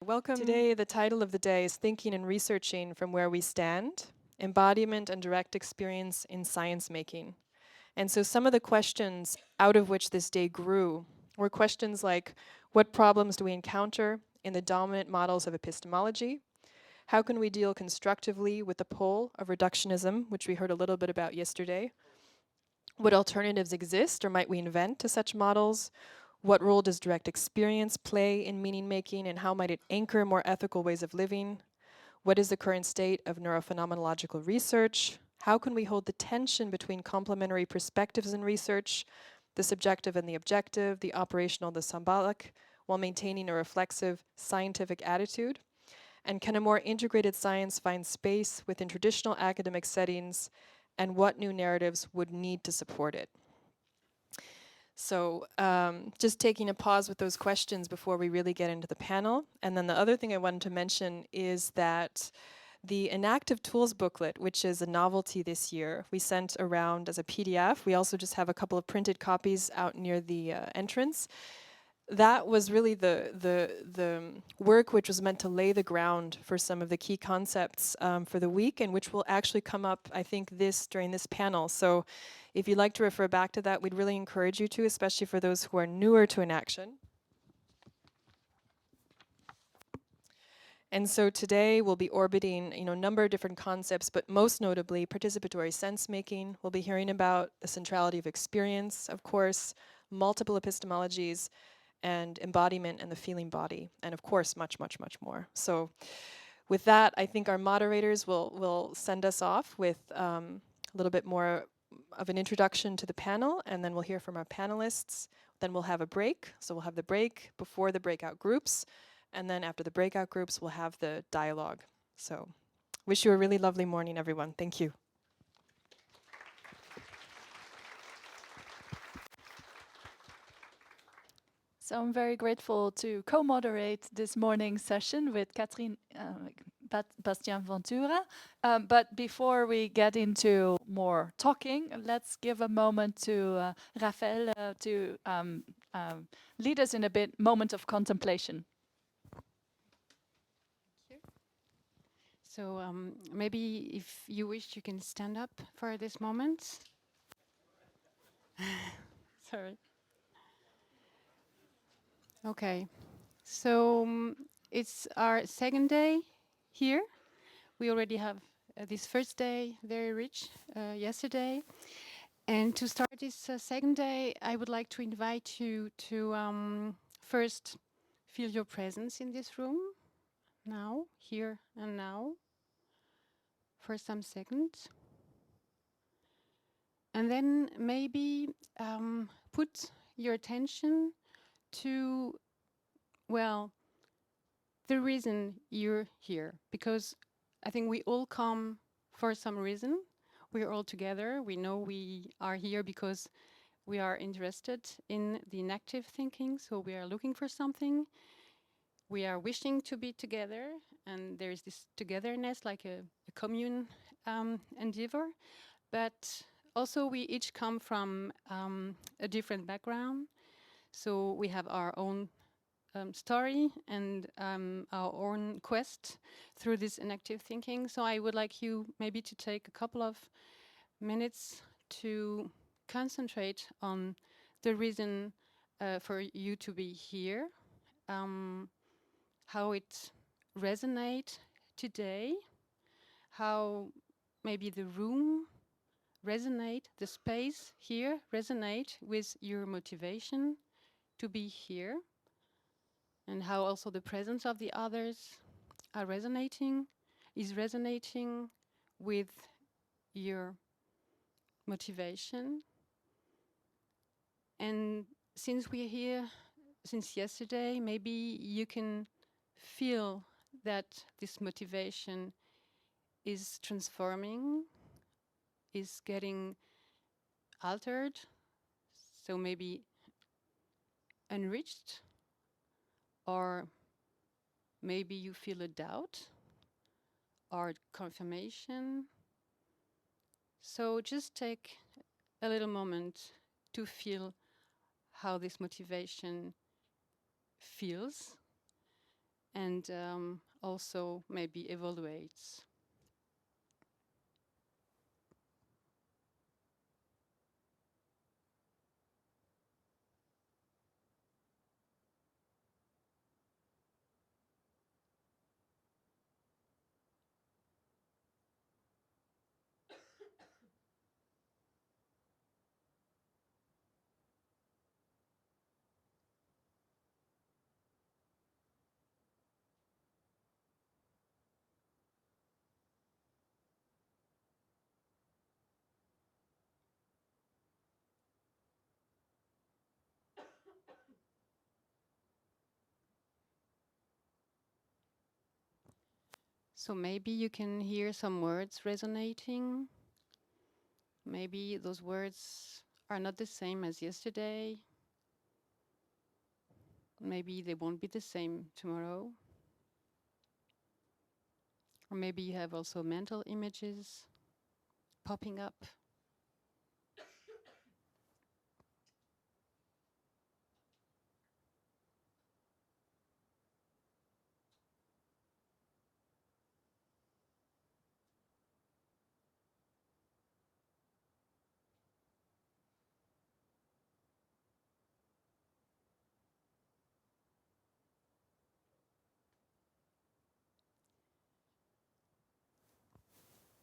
Welcome. Today, the title of the day is Thinking and Researching from Where We Stand, Embodiment and Direct Experience in Science Making. And so some of the questions out of which this day grew were questions like, what problems do we encounter in the dominant models of epistemology? How can we deal constructively with the pull of reductionism, which we heard a little bit about yesterday? What alternatives exist or might we invent to such models? What role does direct experience play in meaning making, and how might it anchor more ethical ways of living? What is the current state of neurophenomenological research? How can we hold the tension between complementary perspectives in research, the subjective and the objective, the operational, the symbolic, while maintaining a reflexive scientific attitude? And can a more integrated science find space within traditional academic settings, and what new narratives would need to support it? So just taking a pause with those questions before we really get into the panel. And then the other thing I wanted to mention is that the Enactive Tools booklet, which is a novelty this year, we sent around as a PDF. We also just have a couple of printed copies out near the entrance. That was really the work which was meant to lay the ground for some of the key concepts for the week, and which will actually come up, I think, during this panel. So if you'd like to refer back to that, we'd really encourage you to, especially for those who are newer to enaction. And so today we'll be orbiting, a number of different concepts, but most notably participatory sense making. We'll be hearing about the centrality of experience, of course, multiple epistemologies, and embodiment and the feeling body, and of course, much, much, much more. So with that, I think our moderators will send us off with a little bit more of an introduction to the panel, and then we'll hear from our panelists. Then we'll have a break. So we'll have the break before the breakout groups, and then after the breakout groups, we'll have the dialogue. So wish you a really lovely morning, everyone. Thank you. So I'm very grateful to co-moderate this morning's session with Catherine Bastien-Ventura. But before we get into more talking, let's give a moment to Raphaële to lead us in a moment of contemplation. Thank you. So maybe if you wish, you can stand up for this moment. Sorry. Okay, so it's our second day here. We already have this first day very rich yesterday. And to start this second day, I would like to invite you to first feel your presence in this room, now, here and now, for some seconds. And then maybe put your attention to, well, the reason you're here, because I think we all come for some reason. We're all together. We know we are here because we are interested in the enactive thinking, so we are looking for something. We are wishing to be together, and there is this togetherness, like a commune endeavor. But also we each come from a different background, so we have our own story and our own quest through this enactive thinking. So I would like you maybe to take a couple of minutes to concentrate on the reason for you to be here, how it resonates today, how maybe the room resonate, the space here resonate with your motivation to be here, and how also the presence of the others is resonating with your motivation. And since we're here since yesterday, maybe you can feel that this motivation is transforming, is getting altered, so maybe enriched, or maybe you feel a doubt or confirmation. So just take a little moment to feel how this motivation feels, and also maybe evaluates. So maybe you can hear some words resonating. Maybe those words are not the same as yesterday. Maybe they won't be the same tomorrow. Or maybe you have also mental images popping up.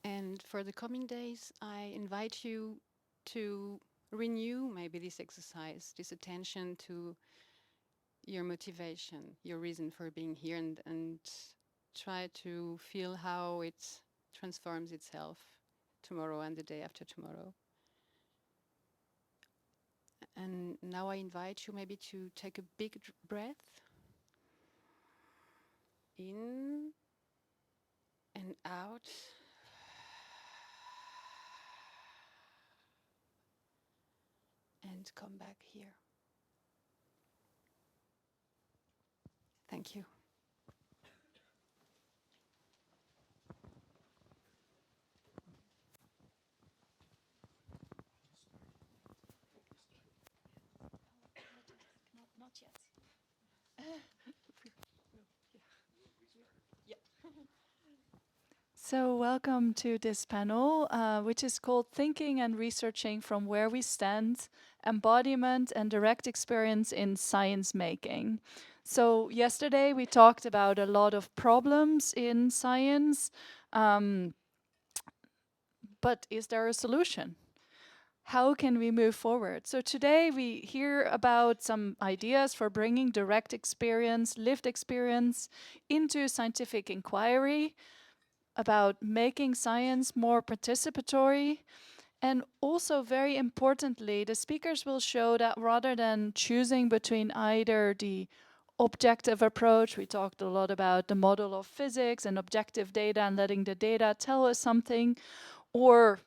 And for the coming days, I invite you to renew maybe this exercise, this attention to your motivation, your reason for being here, and try to feel how it transforms itself tomorrow and the day after tomorrow. And now I invite you maybe to take a big breath in and out. And come back here. Thank you. Not yet. So welcome to this panel, which is called Thinking and Researching from Where We Stand, Embodiment and Direct Experience in Science Making. So yesterday we talked about a lot of problems in science, but is there a solution? How can we move forward? So today we hear about some ideas for bringing direct experience, lived experience into scientific inquiry, about making science more participatory. And also, very importantly, the speakers will show that rather than choosing between either the objective approach, we talked a lot about the model of physics and objective data and letting the data tell us something, or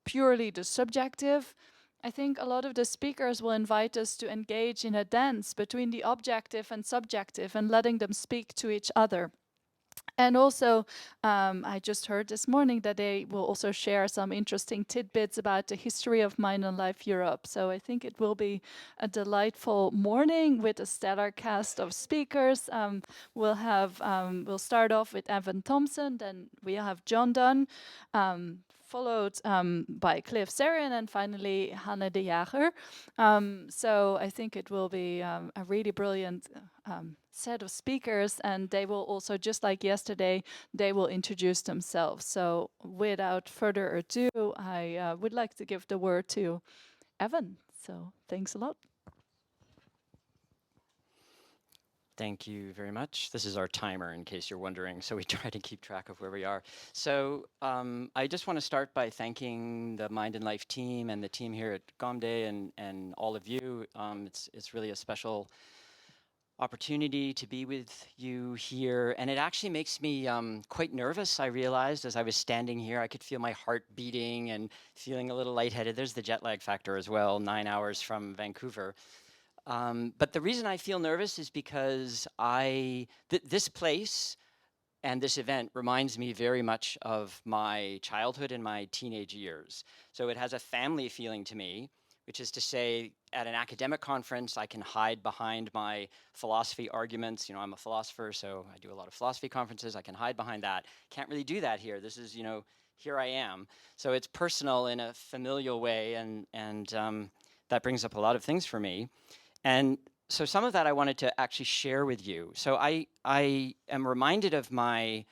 purely the subjective, I think a lot of the speakers will invite us to engage in a dance between the objective and subjective and letting them speak to each other. And also, I just heard this morning that they will also share some interesting tidbits about the history of Mind and Life Europe. So I think it will be a delightful morning with a stellar cast of speakers. We'll start off with Thompson, then we have Dunne, followed by Saron, and finally Hanne de Jaegher. So I think it will be a really brilliant set of speakers, and they will also, just like yesterday, they will introduce themselves. So without further ado, I would like to give the word to Evan. So thanks a lot. Thank you very much. This is our timer, in case you're wondering, so we try to keep track of where we are. So I just want to start by thanking the Mind and Life team and the team here at GOMDE and all of you. It's really a special opportunity to be with you here, and it actually makes me quite nervous. I realized as I was standing here, I could feel my heart beating and feeling a little lightheaded. There's the jet lag factor as well, 9 hours from Vancouver. But the reason I feel nervous is because this place and this event reminds me very much of my childhood and my teenage years. So it has a family feeling to me. which is to say, at an academic conference, I can hide behind my philosophy arguments. You know, I'm a philosopher, so I do a lot of philosophy conferences. I can hide behind that. Can't really do that here. This is, you know, here I am. So it's personal in a familial way, and that brings up a lot of things for me. And so some of that I wanted to actually share with you. So I am reminded of my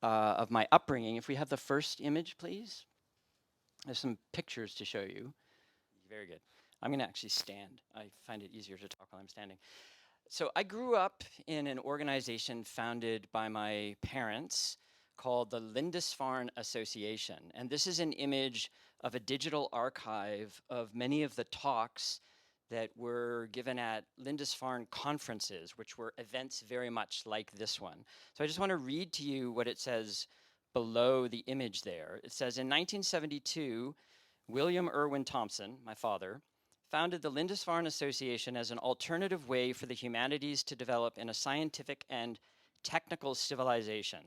upbringing. If we have the first image, please. There's some pictures to show you. Very good. I'm going to actually stand. I find it easier to talk while I'm standing. So I grew up in an organization founded by my parents called the Lindisfarne Association. And this is an image of a digital archive of many of the talks that were given at Lindisfarne conferences, which were events very much like this one. So I just want to read to you what it says below the image there. It says, in 1972, William Irwin Thompson, my father, founded the Lindisfarne Association as an alternative way for the humanities to develop in a scientific and technical civilization.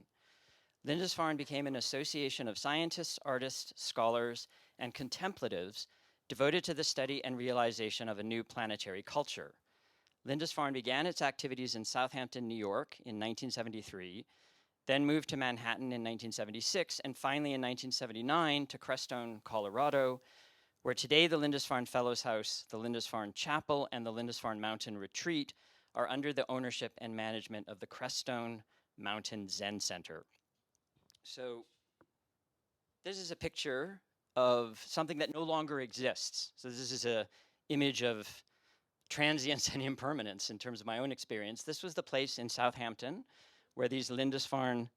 Lindisfarne became an association of scientists, artists, scholars, and contemplatives devoted to the study and realization of a new planetary culture. Lindisfarne began its activities in Southampton, New York in 1973, then moved to Manhattan in 1976, and finally in 1979 to Crestone, Colorado, where today the Lindisfarne Fellows House, the Lindisfarne Chapel, and the Lindisfarne Mountain Retreat are under the ownership and management of the Crestone Mountain Zen Center. So this is a picture of something that no longer exists. So this is an image of transience and impermanence in terms of my own experience. This was the place in Southampton where these Lindisfarne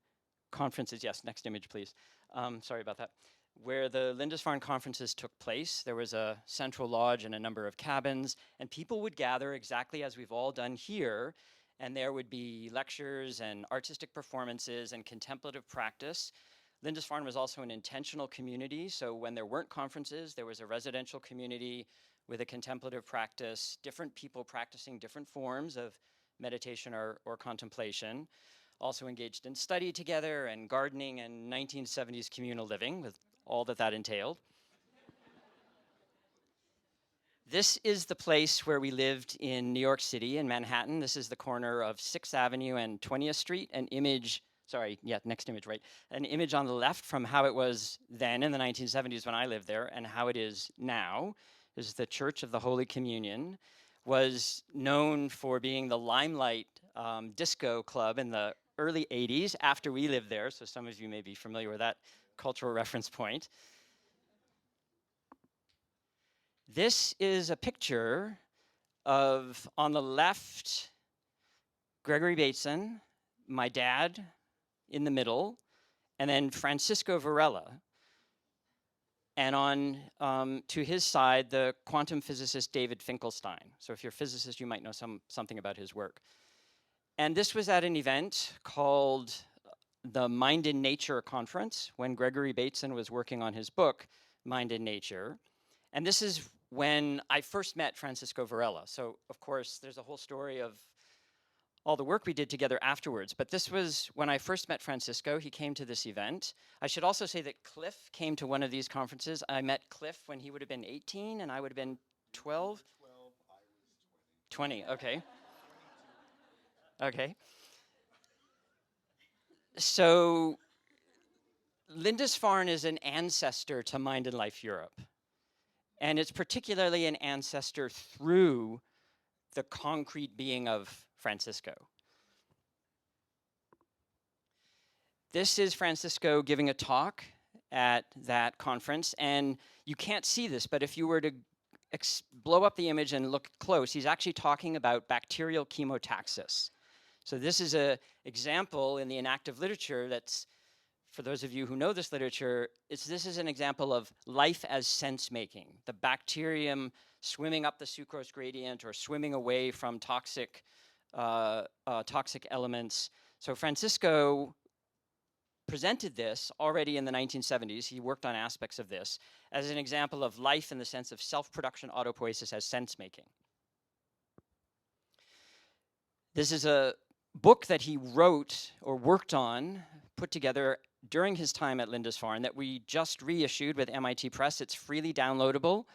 conferences, yes, next image, please. Sorry about that. Where the Lindisfarne conferences took place. There was a central lodge and a number of cabins, and people would gather exactly as we've all done here, and there would be lectures and artistic performances and contemplative practice. Lindisfarne was also an intentional community, so when there weren't conferences, there was a residential community with a contemplative practice, different people practicing different forms of meditation or contemplation. Also engaged in study together and gardening and 1970s communal living with all that entailed. This is the place where we lived in New York City, in Manhattan. This is the corner of 6th Avenue and 20th Street. An image, sorry, yeah, next image, right? An image on the left from how it was then in the 1970s when I lived there and how it is now. This is the Church of the Holy Communion. Was known for being the Limelight disco club in the early 80s after we lived there, so some of you may be familiar with that cultural reference point. This is a picture of, on the left, Gregory Bateson, my dad in the middle, and then Francisco Varela. And on to his side, the quantum physicist David Finkelstein. So if you're a physicist, you might know something about his work. And this was at an event called the Mind in Nature Conference when Gregory Bateson was working on his book, Mind in Nature. And this is when I first met Francisco Varela. So of course, there's a whole story of all the work we did together afterwards. But this was when I first met Francisco. He came to this event. I should also say that Cliff came to one of these conferences. I met Cliff when he would have been 18 and I would have been 12. 12, I was 20, okay. Okay. So Lindisfarne is an ancestor to Mind and Life Europe. And it's particularly an ancestor through the concrete being of Francisco. This is Francisco giving a talk at that conference, and you can't see this, but if you were to blow up the image and look close, he's actually talking about bacterial chemotaxis. So this is an example in the enactive literature that's, for those of you who know this literature, this is an example of life as sense-making, the bacterium swimming up the sucrose gradient or swimming away from toxic elements. So Francisco presented this already in the 1970s. He worked on aspects of this as an example of life in the sense of self-production autopoiesis as sense-making. This is a book that he wrote or worked on, put together during his time at Lindisfarne that we just reissued with MIT Press. It's freely downloadable.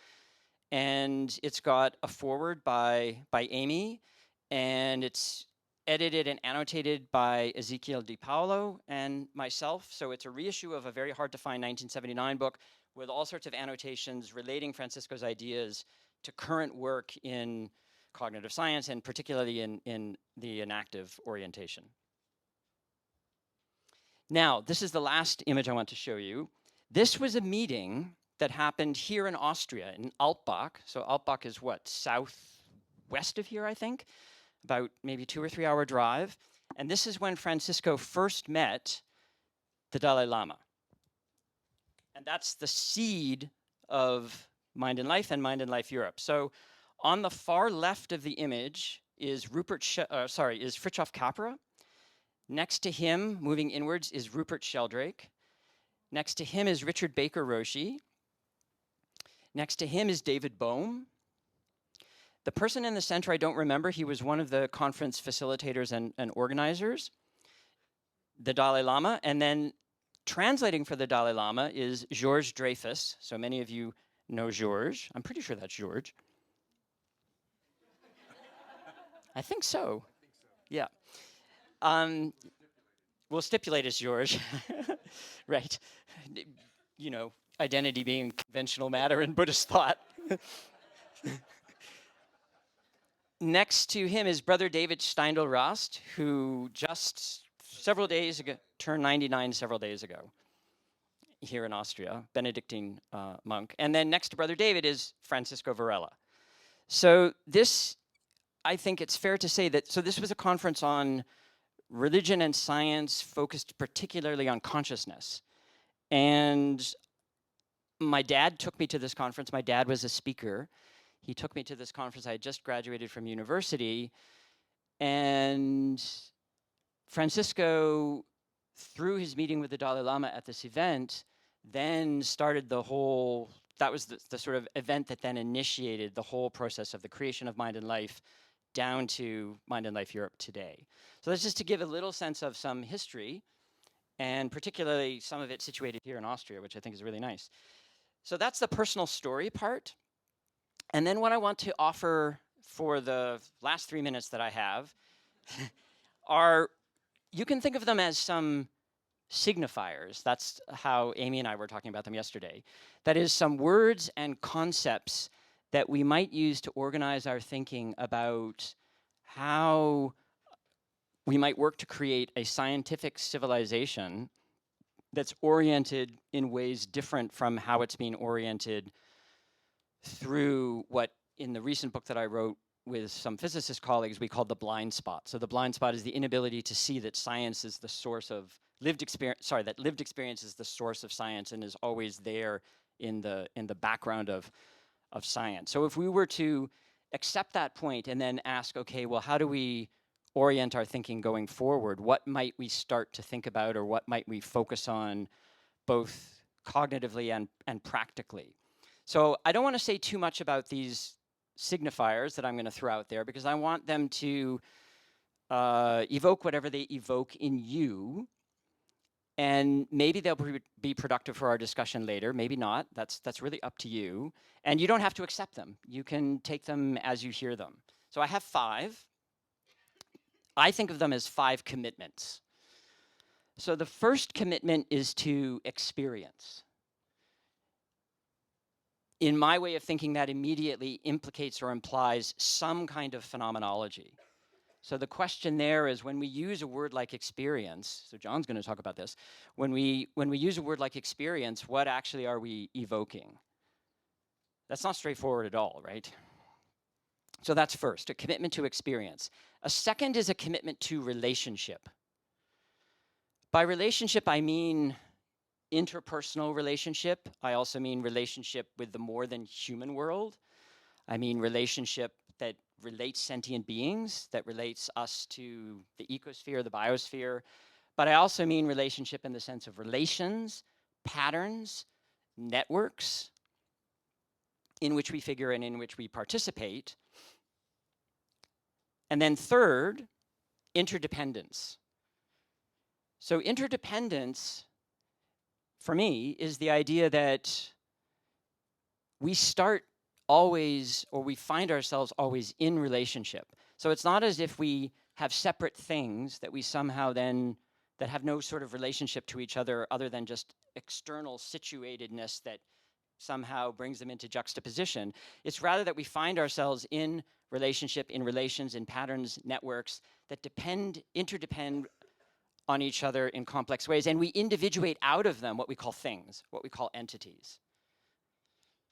and it's got a foreword by Amy, and it's edited and annotated by Ezekiel Di Paolo and myself. So it's a reissue of a very hard to find 1979 book with all sorts of annotations relating Francisco's ideas to current work in cognitive science, and particularly in the enactive orientation. Now, this is the last image I want to show you. This was a meeting that happened here in Austria, in Alpbach. So Alpbach is what, southwest of here, I think? About maybe 2 or 3 hour drive. And this is when Francisco first met the Dalai Lama. And that's the seed of Mind and Life and Mind and Life Europe. So on the far left of the image is Fritjof Capra. Next to him, moving inwards, is Rupert Sheldrake. Next to him is Richard Baker Roshi. Next to him is David Bohm. The person in the center I don't remember. He was one of the conference facilitators and organizers, the Dalai Lama. And then translating for the Dalai Lama is Georges Dreyfus. So many of you know Georges. I'm pretty sure that's Georges. I think so. Yeah. We'll stipulate as Georges. Right. You know, identity being conventional matter in Buddhist thought. Next to him is Brother David Steindl-Rast, who just several days ago turned 99 several days ago here in Austria, Benedictine monk. And then next to Brother David is Francisco Varela. So this, I think it's fair to say that, so this was a conference on religion and science focused particularly on consciousness. And my dad took me to this conference. My dad was a speaker. He took me to this conference. I had just graduated from university. And Francisco, through his meeting with the Dalai Lama at this event, then started the whole, that was the sort of event that then initiated the whole process of the creation of Mind and Life down to Mind and Life Europe today. So that's just to give a little sense of some history, and particularly some of it situated here in Austria, which I think is really nice. So that's the personal story part. And then what I want to offer for the last 3 minutes that I have are, you can think of them as some signifiers. That's how Amy and I were talking about them yesterday. That is, some words and concepts that we might use to organize our thinking about how we might work to create a scientific civilization that's oriented in ways different from how it's being oriented through what, in the recent book that I wrote with some physicist colleagues, we called the blind spot. So the blind spot is the inability to see that science is the source of lived experience, that lived experience is the source of science and is always there in the background of science. So if we were to accept that point and then ask, okay, well, how do we orient our thinking going forward? What might we start to think about, or what might we focus on both cognitively and practically? So I don't want to say too much about these signifiers that I'm going to throw out there, because I want them to evoke whatever they evoke in you. And maybe they'll be productive for our discussion later, maybe not. That's really up to you. And you don't have to accept them. You can take them as you hear them. So I have 5. I think of them as 5 commitments. So the first commitment is to experience. In my way of thinking, that immediately implicates or implies some kind of phenomenology. So the question there is, when we use a word like experience, so John's going to talk about this, when we use a word like experience, what actually are we evoking? That's not straightforward at all, right? So that's first, a commitment to experience. A second is a commitment to relationship. By relationship, I mean interpersonal relationship. I also mean relationship with the more than human world. I mean relationship that relates sentient beings, that relates us to the ecosphere, the biosphere. But I also mean relationship in the sense of relations, patterns, networks in which we figure and in which we participate. And then third, interdependence. So interdependence, for me, is the idea that we start always, or we find ourselves always in relationship. So it's not as if we have separate things that we somehow then, that have no sort of relationship to each other than just external situatedness that somehow brings them into juxtaposition. It's rather that we find ourselves in relationship, in relations, in patterns, networks that interdepend on each other in complex ways, and we individuate out of them what we call things, what we call entities.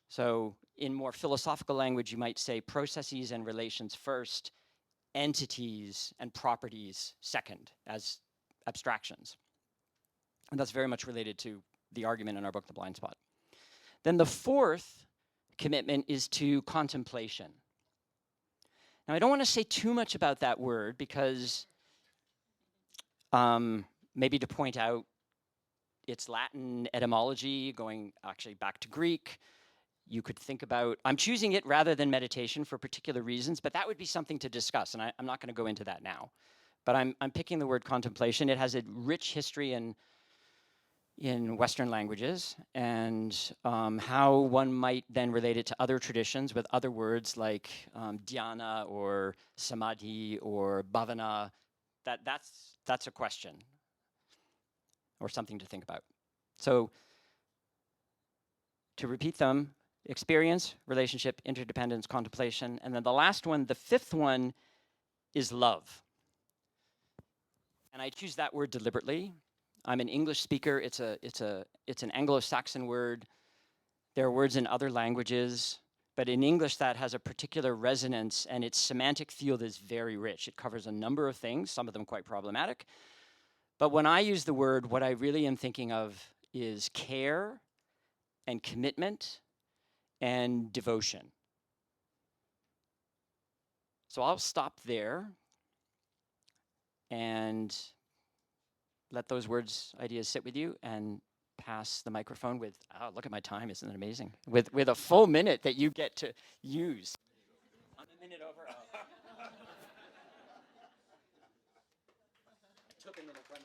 So in more philosophical language, you might say processes and relations first, entities and properties second, as abstractions. And that's very much related to the argument in our book, The Blind Spot. Then the fourth commitment is to contemplation. Now, I don't want to say too much about that word because maybe to point out its Latin etymology, going actually back to Greek. You could think about, I'm choosing it rather than meditation for particular reasons, but that would be something to discuss, and I'm not going to go into that now. But I'm picking the word contemplation. It has a rich history in Western languages, and how one might then relate it to other traditions with other words like dhyana or samadhi or bhavana. That's a question or something to think about. So to repeat them, experience, relationship, interdependence, contemplation, and then the last one, the fifth one, is love. And I choose that word deliberately. I'm an English speaker. It's an Anglo-Saxon word. There are words in other languages, but in English that has a particular resonance, and its semantic field is very rich. It covers a number of things, some of them quite problematic. But when I use the word, what I really am thinking of is care and commitment and devotion. So I'll stop there and let those ideas sit with you, and pass the microphone with, oh, look at my time, isn't it amazing? With a full minute that you get to use. I'm a minute over. I took a minute from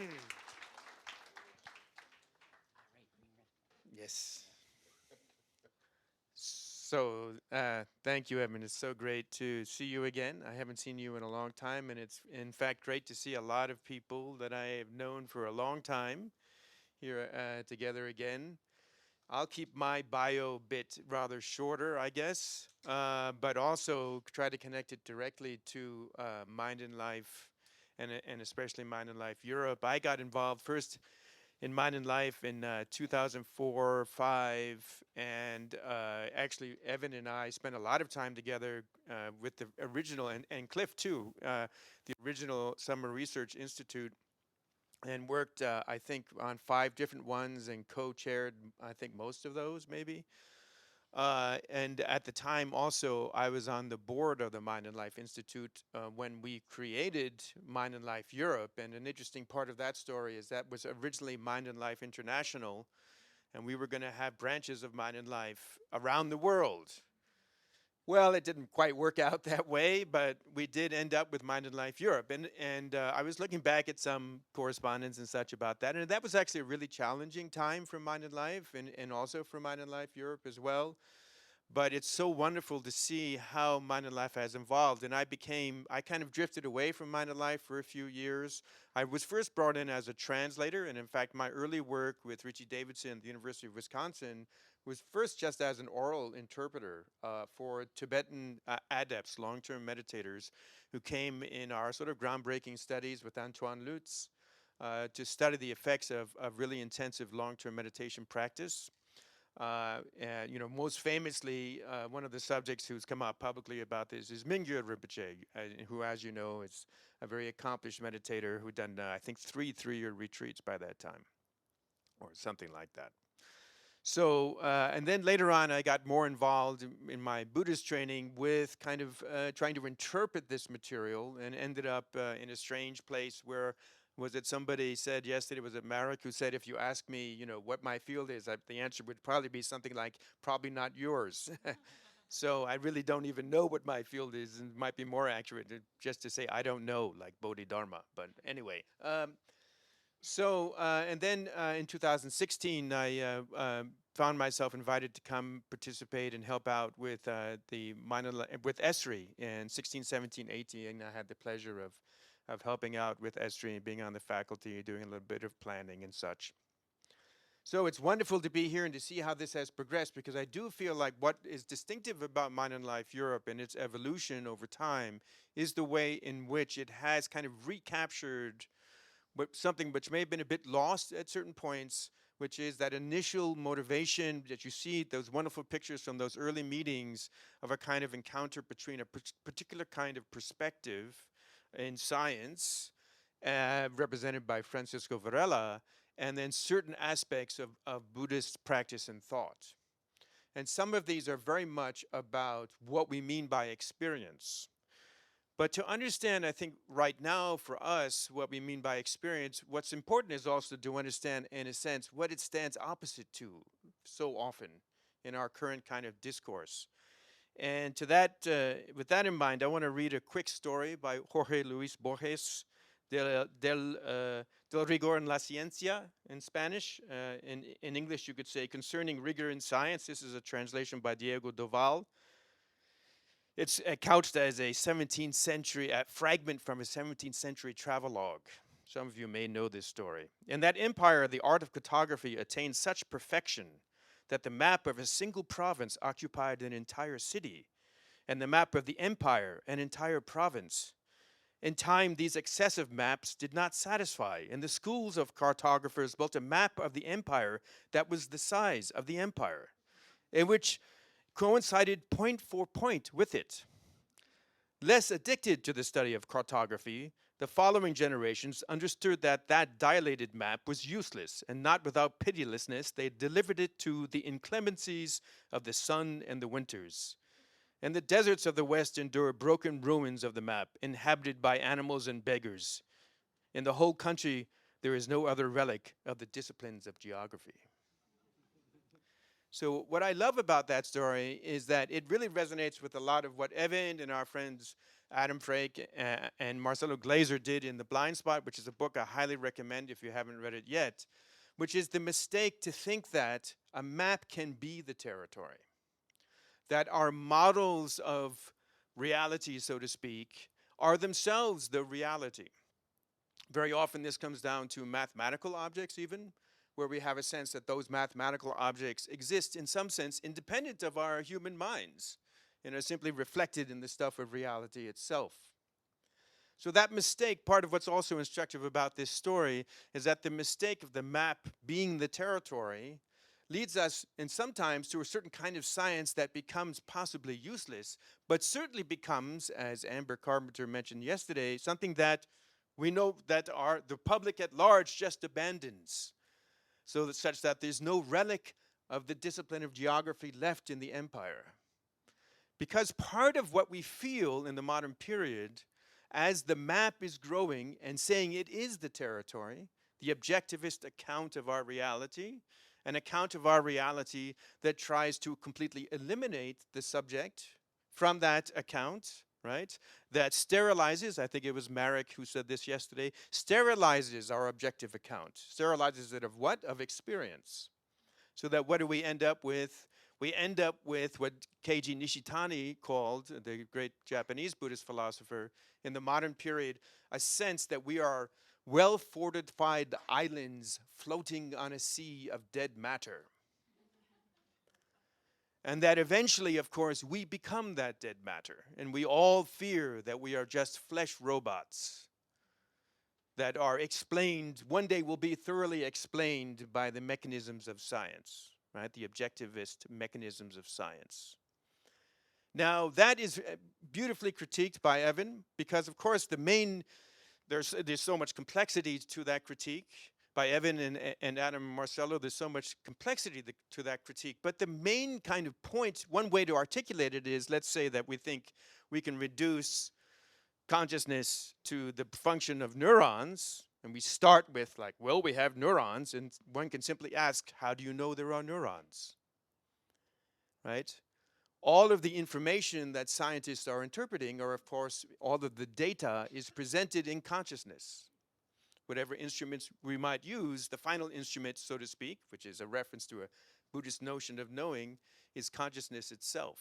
you. Yes. So, thank you, Edmund. It's so great to see you again. I haven't seen you in a long time, and it's in fact great to see a lot of people that I have known for a long time here together again. I'll keep my bio bit rather shorter, I guess, but also try to connect it directly to Mind and Life, and especially Mind and Life Europe. I got involved first in Mind and Life in 2004, 5, and actually Evan and I spent a lot of time together with the original, and Cliff too, the original Summer Research Institute, and worked, I think, on 5 different ones and co-chaired, I think, most of those, maybe. And at the time also, I was on the board of the Mind and Life Institute when we created Mind and Life Europe. And an interesting part of that story is that was originally Mind and Life International, and we were going to have branches of Mind and Life around the world. Well, it didn't quite work out that way, but we did end up with Mind and Life Europe. And I was looking back at some correspondence and such about that, and that was actually a really challenging time for Mind and Life, and also for Mind and Life Europe as well. But it's so wonderful to see how Mind and Life has evolved. And I kind of drifted away from Mind and Life for a few years. I was first brought in as a translator, and in fact, my early work with Richie Davidson at the University of Wisconsin was first just as an oral interpreter for Tibetan adepts, long-term meditators, who came in our sort of groundbreaking studies with Antoine Lutz to study the effects of really intensive long-term meditation practice. And, you know, most famously, one of the subjects who's come out publicly about this is Mingyur Rinpoche, who, as you know, is a very accomplished meditator who done, I think, 3 3-year retreats by that time, or something like that. So, and then later on, I got more involved in my Buddhist training with kind of trying to interpret this material, and ended up in a strange place where, was it somebody said yesterday, was it Marieke, who said, if you ask me, you know, what my field is, the answer would probably be something like, probably not yours. So I really don't even know what my field is, and it might be more accurate just to say I don't know, like Bodhidharma. But anyway, So, and then in 2016, I found myself invited to come participate and help out with with ESRI in 16, 17, 18. I had the pleasure of helping out with ESRI and being on the faculty, doing a little bit of planning and such. So it's wonderful to be here and to see how this has progressed, because I do feel like what is distinctive about Mind and Life Europe and its evolution over time is the way in which it has kind of recaptured something which may have been a bit lost at certain points, which is that initial motivation that you see, those wonderful pictures from those early meetings of a kind of encounter between a particular kind of perspective in science, represented by Francisco Varela, and then certain aspects of Buddhist practice and thought. And some of these are very much about what we mean by experience. But to understand, I think right now for us, what we mean by experience, what's important is also to understand, in a sense, what it stands opposite to so often in our current kind of discourse. And to that, with that in mind, I want to read a quick story by Jorge Luis Borges, del rigor en la ciencia in Spanish. In English, you could say concerning rigor in science. This is a translation by Diego Doval. It's couched as a 17th century fragment from a 17th century travelogue. Some of you may know this story. In that empire, the art of cartography attained such perfection that the map of a single province occupied an entire city, and the map of the empire an entire province. In time, these excessive maps did not satisfy, and the schools of cartographers built a map of the empire that was the size of the empire, in which coincided point for point with it. Less addicted to the study of cartography, the following generations understood that that dilated map was useless, and not without pitilessness they delivered it to the inclemencies of the sun and the winters. And the deserts of the West endure broken ruins of the map, inhabited by animals and beggars. In the whole country, there is no other relic of the disciplines of geography. So what I love about that story is that it really resonates with a lot of what Evan and our friends Adam Frake and Marcelo Glazer did in The Blind Spot, which is a book I highly recommend if you haven't read it yet, which is the mistake to think that a map can be the territory, that our models of reality, so to speak, are themselves the reality. Very often this comes down to mathematical objects even, where we have a sense that those mathematical objects exist in some sense independent of our human minds and are simply reflected in the stuff of reality itself. So that mistake, part of what's also instructive about this story, is that the mistake of the map being the territory leads us, and sometimes, to a certain kind of science that becomes possibly useless, but certainly becomes, as Amber Carpenter mentioned yesterday, something that we know that the public at large just abandons. So that such that there's no relic of the discipline of geography left in the empire. Because part of what we feel in the modern period, as the map is growing and saying it is the territory, the objectivist account of our reality, an account of our reality that tries to completely eliminate the subject from that account, right? That sterilizes, I think it was Marieke who said this yesterday, sterilizes our objective account. Sterilizes it of what? Of experience. So that what do we end up with? We end up with what Keiji Nishitani called, the great Japanese Buddhist philosopher, in the modern period, a sense that we are well-fortified islands floating on a sea of dead matter. And that eventually, of course, we become that dead matter. And we all fear that we are just flesh robots that are explained, one day will be thoroughly explained by the mechanisms of science, right? The objectivist mechanisms of science. Now, that is beautifully critiqued by Evan, because, of course, there's so much complexity to that critique. By Evan and Adam and Marcelo, there's so much complexity to that critique. But the main kind of point, one way to articulate it is, let's say that we think we can reduce consciousness to the function of neurons, and we start with like, well, we have neurons, and one can simply ask, how do you know there are neurons? Right? All of the information that scientists are interpreting, or of course, all of the data is presented in consciousness. whatever instruments we might use, the final instrument, so to speak, which is a reference to a Buddhist notion of knowing, is consciousness itself.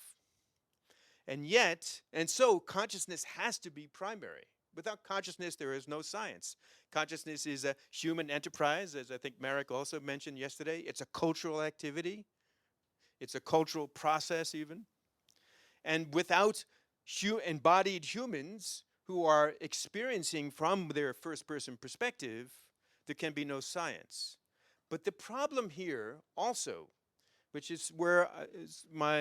And yet, and so consciousness has to be primary. Without consciousness, there is no science. Consciousness is a human enterprise, as I think Marieke also mentioned yesterday. It's a cultural activity. It's a cultural process even. And without embodied humans who are experiencing from their first-person perspective, there can be no science. But the problem here also, which is where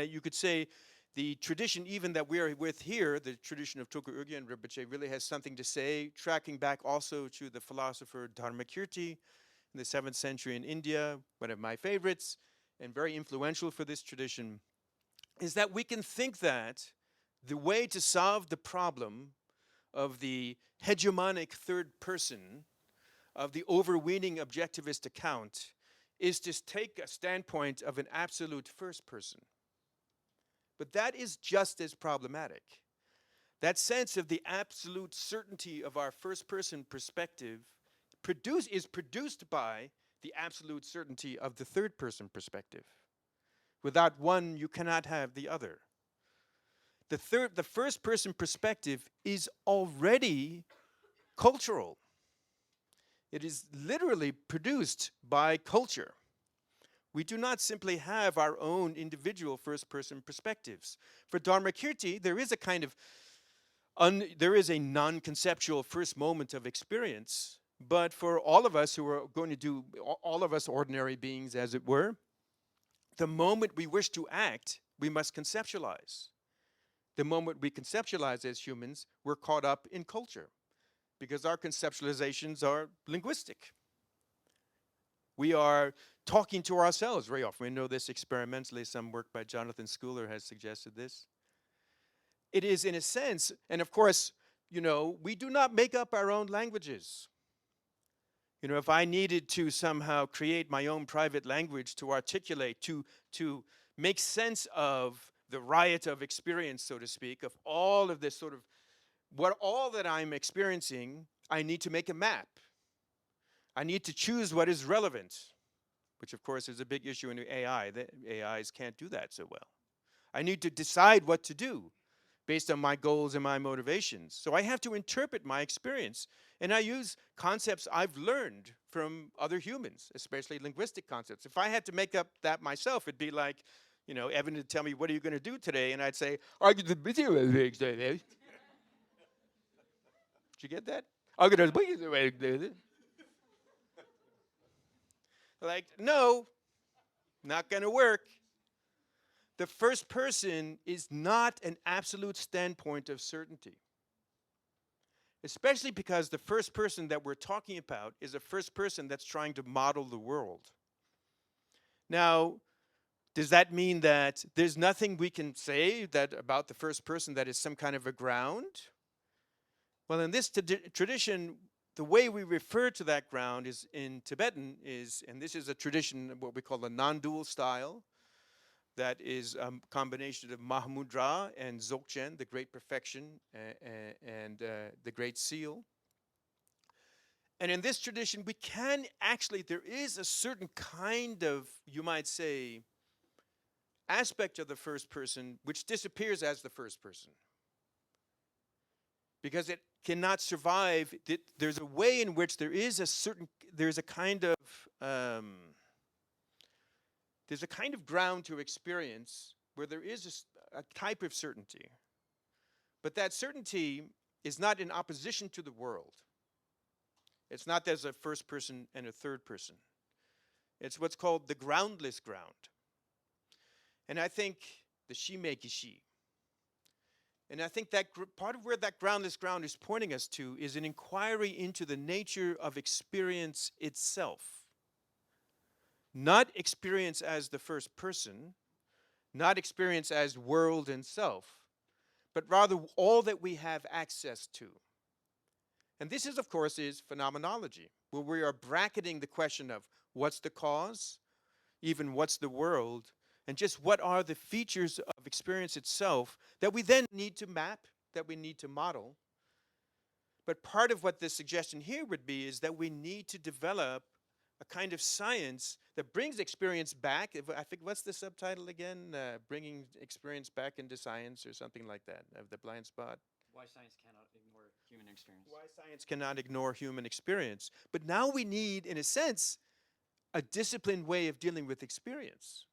you could say, the tradition even that we are with here, the tradition of Tulku Urgyen and Rinpoche really has something to say, tracking back also to the philosopher Dharmakirti in the 7th century in India, one of my favorites, and very influential for this tradition, is that we can think that the way to solve the problem of the hegemonic third person, of the overweening objectivist account, is to take a standpoint of an absolute first person. But that is just as problematic. That sense of the absolute certainty of our first person perspective is produced by the absolute certainty of the third person perspective. Without one, you cannot have the other. The first person perspective is already cultural. It is literally produced by culture. We do not simply have our own individual first-person perspectives. For Dharmakirti, there is a kind of, there is a non-conceptual first moment of experience, but for all of us who are going to do, all of us ordinary beings as it were, the moment we wish to act, we must conceptualize. The moment we conceptualize as humans, we're caught up in culture because our conceptualizations are linguistic. We are talking to ourselves very often. We know this experimentally. Some work by Jonathan Schooler has suggested this. It is in a sense, and of course, you know, we do not make up our own languages. You know, if I needed to somehow create my own private language to articulate, to make sense of the riot of experience, so to speak, of all of this sort of, all that I'm experiencing, I need to make a map. I need to choose what is relevant, which of course is a big issue in AI. The AIs can't do that so well. I need to decide what to do based on my goals and my motivations. So I have to interpret my experience. And I use concepts I've learned from other humans, especially linguistic concepts. If I had to make up that myself, it'd be like, you know, Evan would tell me, what are you going to do today? And I'd say, I'm going to be Did you get that? I'm going to like, no, not going to work. The first person is not an absolute standpoint of certainty. Especially because the first person that we're talking about is a first person that's trying to model the world. Now, does that mean that there's nothing we can say that about the first person that is some kind of a ground? Well, in this tradition, the way we refer to that ground is in Tibetan is, and this is a tradition, what we call a non-dual style, that is a combination of Mahamudra and Dzogchen, the great perfection, and the great seal. And in this tradition, we can actually, there is a certain kind of, you might say, aspect of the first person which disappears as the first person. Because it cannot survive. There's a way in which there is a certain, there's a kind of ground to experience where there is a type of certainty. But that certainty is not in opposition to the world. It's not there's a first person and a third person. It's what's called the groundless ground. And I think the Shimekishi. And I think that part of where that groundless ground is pointing us to is an inquiry into the nature of experience itself. Not experience as the first person, not experience as world and self, but rather all that we have access to. And this is, of course, is phenomenology, where we are bracketing the question of what's the cause, even what's the world, and just what are the features of experience itself that we then need to map, that we need to model. But part of what the suggestion here would be is that we need to develop a kind of science that brings experience back. I think, what's the subtitle again? Bringing experience back into science or something like that, of the blind spot. Why science cannot ignore human experience. Why science cannot ignore human experience. But now we need, in a sense, a disciplined way of dealing with experience.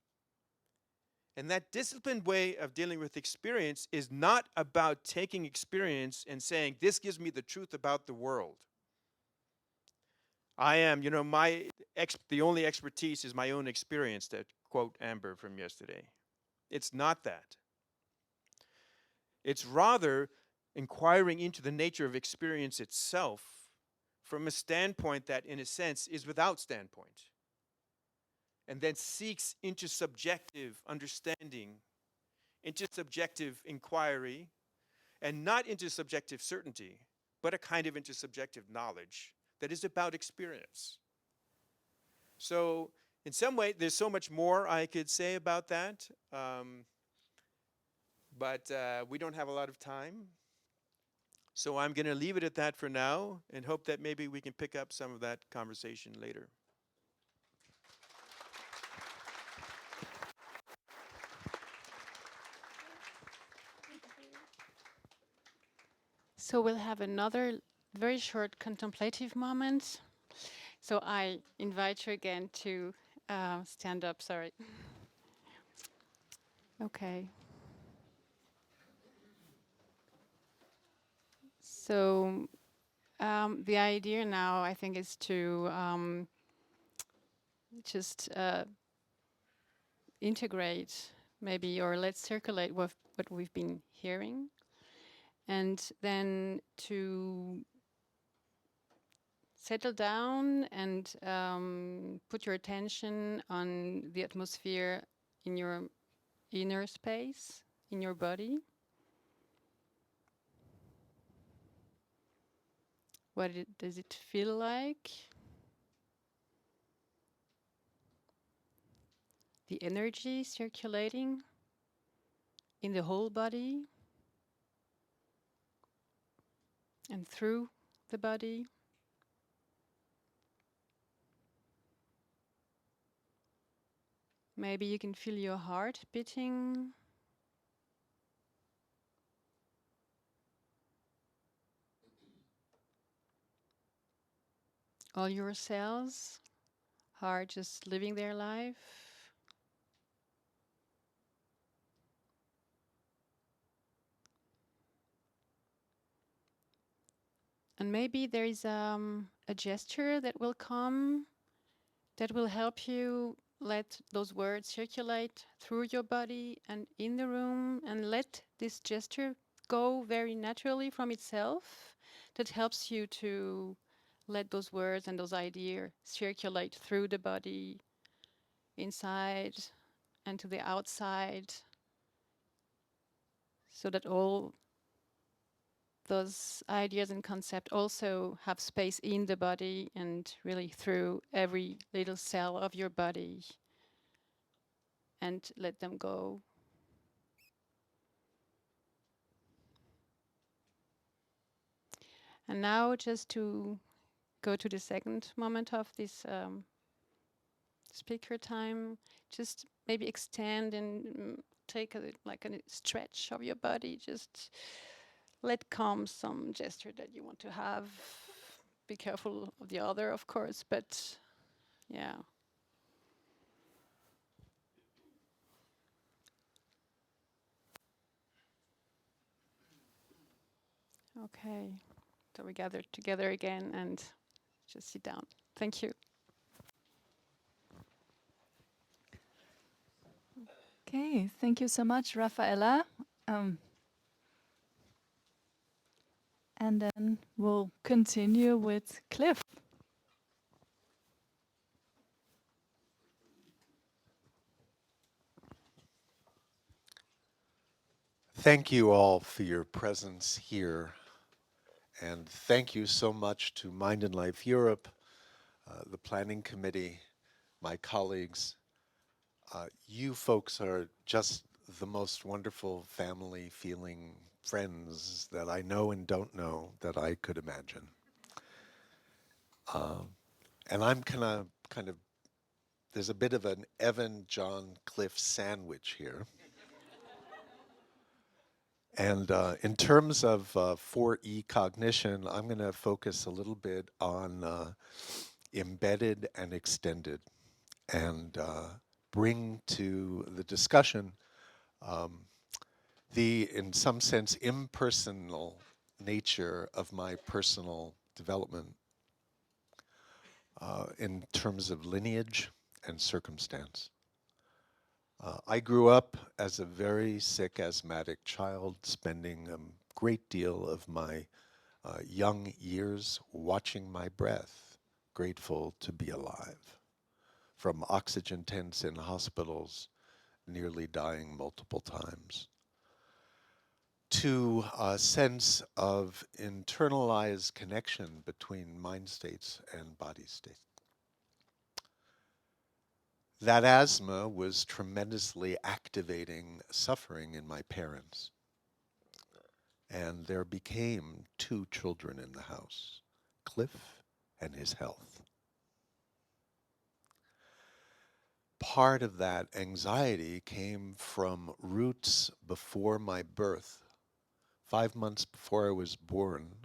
And that disciplined way of dealing with experience is not about taking experience and saying, this gives me the truth about the world. I am, the only expertise is my own experience, to quote Amber from yesterday. It's not that. It's rather inquiring into the nature of experience itself from a standpoint that, in a sense, is without standpoint, and then seeks intersubjective understanding, intersubjective inquiry, and not intersubjective certainty, but a kind of intersubjective knowledge that is about experience. So in some way, there's so much more I could say about that, but we don't have a lot of time. So I'm going to leave it at that for now and hope that maybe we can pick up some of that conversation later. So we'll have another very short contemplative moment. So I invite you again to stand up, sorry. Okay. So the idea now, I think, is to just integrate maybe, or let's circulate what we've been hearing, and then to settle down and put your attention on the atmosphere in your inner space, in your body. What does it feel like? The energy circulating in the whole body and through the body. Maybe you can feel your heart beating. All your cells are just living their life. And maybe there is a gesture that will come that will help you let those words circulate through your body and in the room, and let this gesture go very naturally from itself. That helps you to let those words and those ideas circulate through the body, inside and to the outside, so that all those ideas and concepts also have space in the body and really through every little cell of your body, and let them go. And now, just to go to the second moment of this speaker time, just maybe extend and take a stretch of your body. Just let come some gesture that you want to have. Be careful of the other, of course, but yeah. Okay, so we gather together again and just sit down. Thank you. Okay, thank you so much, Raphaële. And then we'll continue with Cliff. Thank you all for your presence here. And thank you so much to Mind and Life Europe, the planning committee, my colleagues. You folks are just the most wonderful family feeling friends that I know and don't know that I could imagine. And I'm kind of, there's a bit of an Evan John Cliff sandwich here. And in terms of 4E cognition, I'm going to focus a little bit on embedded and extended, and bring to the discussion the, in some sense, impersonal nature of my personal development in terms of lineage and circumstance. I grew up as a very sick asthmatic child, spending a great deal of my young years watching my breath, grateful to be alive. From oxygen tents in hospitals, nearly dying multiple times, to a sense of internalized connection between mind states and body states. That asthma was tremendously activating suffering in my parents. And there became 2 children in the house, Cliff and his health. Part of that anxiety came from roots before my birth. 5 months before I was born,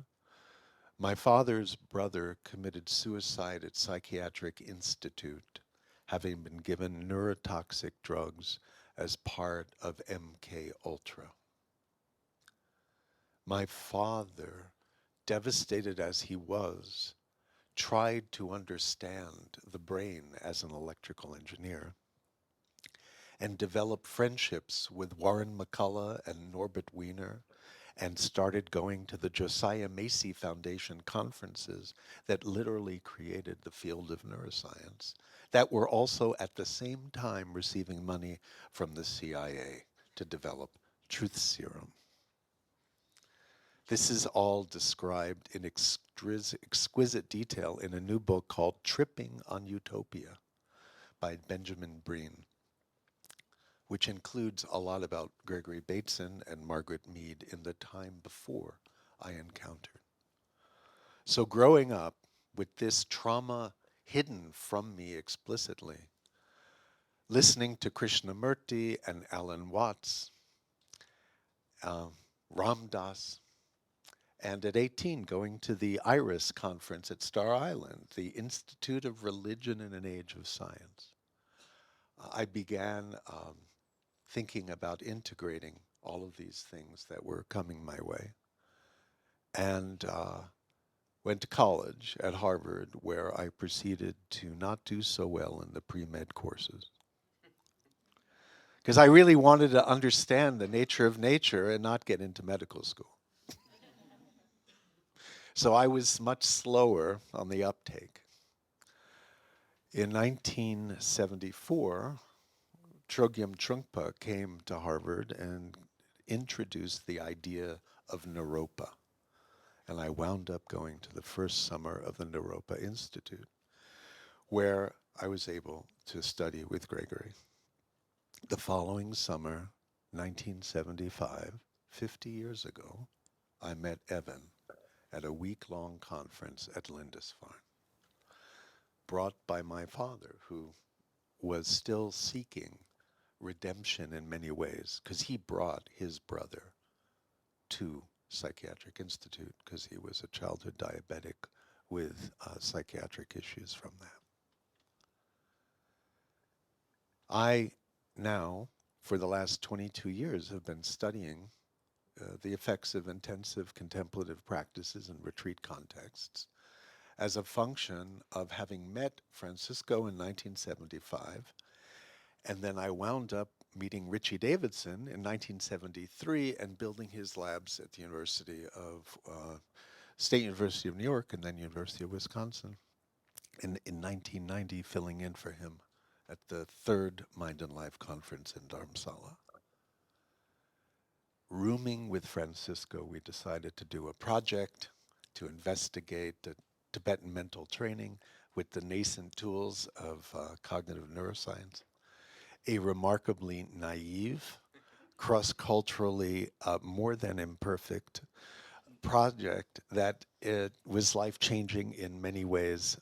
my father's brother committed suicide at Psychiatric Institute, having been given neurotoxic drugs as part of MK Ultra. My father, devastated as he was, tried to understand the brain as an electrical engineer and developed friendships with Warren McCullough and Norbert Wiener, and started going to the Josiah Macy Foundation conferences that literally created the field of neuroscience, that were also at the same time receiving money from the CIA to develop truth serum. This is all described in exquisite detail in a new book called Tripping on Utopia by Benjamin Breen, which includes a lot about Gregory Bateson and Margaret Mead in the time before I encountered. So growing up with this trauma hidden from me explicitly, listening to Krishnamurti and Alan Watts, Ram Dass, and at 18 going to the IRIS conference at Star Island, the Institute of Religion in an Age of Science, I began thinking about integrating all of these things that were coming my way. And went to college at Harvard, where I proceeded to not do so well in the pre-med courses. Because I really wanted to understand the nature of nature and not get into medical school. So I was much slower on the uptake. In 1974, Chogyam Trungpa came to Harvard and introduced the idea of Naropa. And I wound up going to the first summer of the Naropa Institute, where I was able to study with Gregory. The following summer, 1975, 50 years ago, I met Evan at a week-long conference at Lindisfarne, brought by my father, who was still seeking redemption in many ways, because he brought his brother to Psychiatric Institute because he was a childhood diabetic with psychiatric issues from that. I now, for the last 22 years, have been studying the effects of intensive contemplative practices in retreat contexts as a function of having met Francisco in 1975, and then I wound up meeting Richie Davidson in 1973 and building his labs at the State University of New York and then University of Wisconsin. In 1990, filling in for him at the 3rd Mind and Life conference in Dharamsala. Rooming with Francisco, we decided to do a project to investigate Tibetan mental training with the nascent tools of cognitive neuroscience. A remarkably naive, cross-culturally more than imperfect project that it was life-changing in many ways,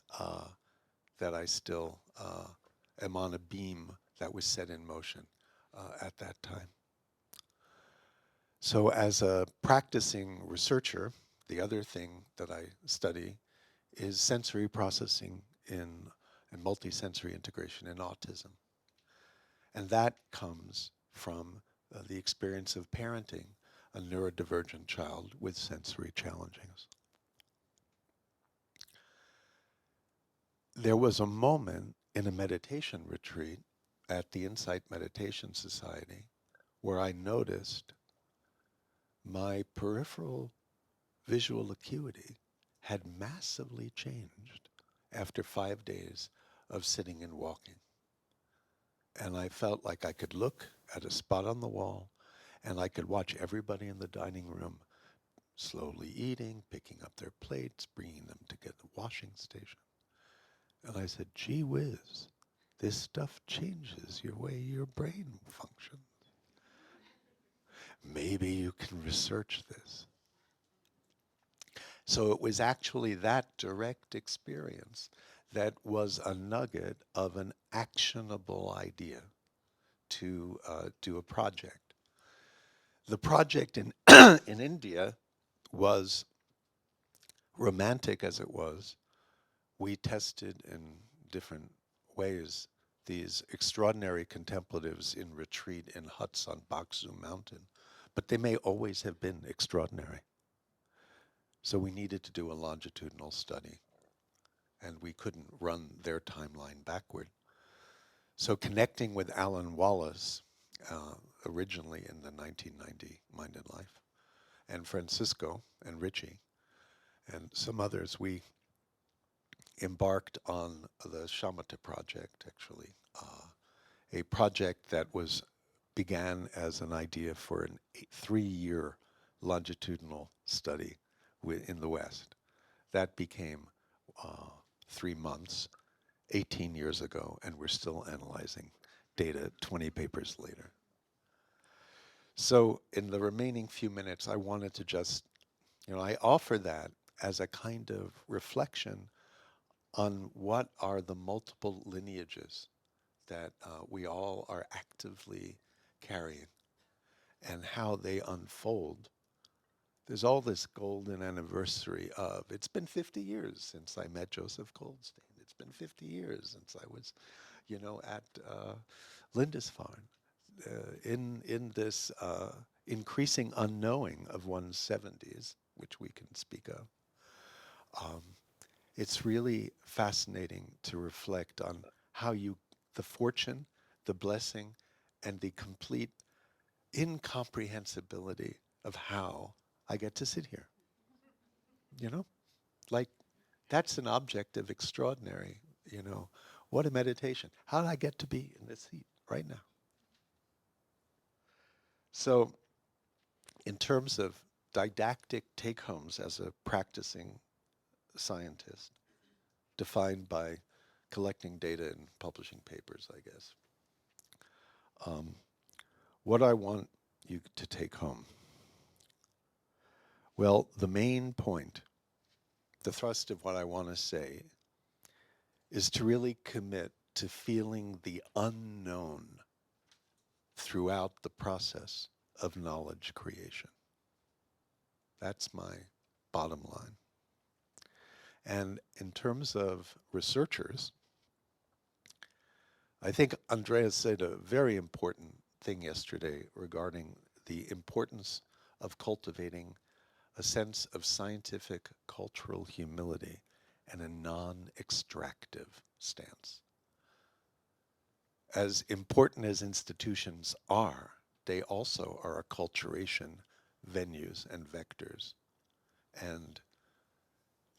that I still am on a beam that was set in motion at that time. So as a practicing researcher, the other thing that I study is sensory processing and multisensory integration in autism. And that comes from the experience of parenting a neurodivergent child with sensory challenges. There was a moment in a meditation retreat at the Insight Meditation Society where I noticed my peripheral visual acuity had massively changed after 5 days of sitting and walking. And I felt like I could look at a spot on the wall and I could watch everybody in the dining room slowly eating, picking up their plates, bringing them to get the washing station. And I said, gee whiz, this stuff changes your way your brain functions. Maybe you can research this. So it was actually that direct experience that was a nugget of an actionable idea to do a project. The project in, in India was romantic as it was. We tested in different ways these extraordinary contemplatives in retreat in huts on Baksu Mountain, but they may always have been extraordinary. So we needed to do a longitudinal study, and we couldn't run their timeline backward. So connecting with Alan Wallace, originally in the 1990 Mind and Life, and Francisco and Richie, and some others, we embarked on the Shamatha project, actually, a project that began as an idea for a 3-year longitudinal study in the West. That became 3 months, 18 years ago, and we're still analyzing data 20 papers later. So in the remaining few minutes, I wanted to just, I offer that as a kind of reflection on what are the multiple lineages that we all are actively carrying and how they unfold. There's all this golden anniversary of, it's been 50 years since I met Joseph Goldstein. It's been 50 years since I was, at Lindisfarne. In this increasing unknowing of one's 70s, which we can speak of, it's really fascinating to reflect on how the fortune, the blessing, and the complete incomprehensibility of how I get to sit here. Like that's an object of extraordinary, what a meditation. How did I get to be in this seat right now? So in terms of didactic take-homes as a practicing scientist, defined by collecting data and publishing papers, I guess. What I want you to take home. Well, the main point, the thrust of what I want to say, is to really commit to feeling the unknown throughout the process of knowledge creation. That's my bottom line. And in terms of researchers, I think Andreas said a very important thing yesterday regarding the importance of cultivating a sense of scientific cultural humility and a non-extractive stance. As important as institutions are, they also are acculturation venues and vectors. And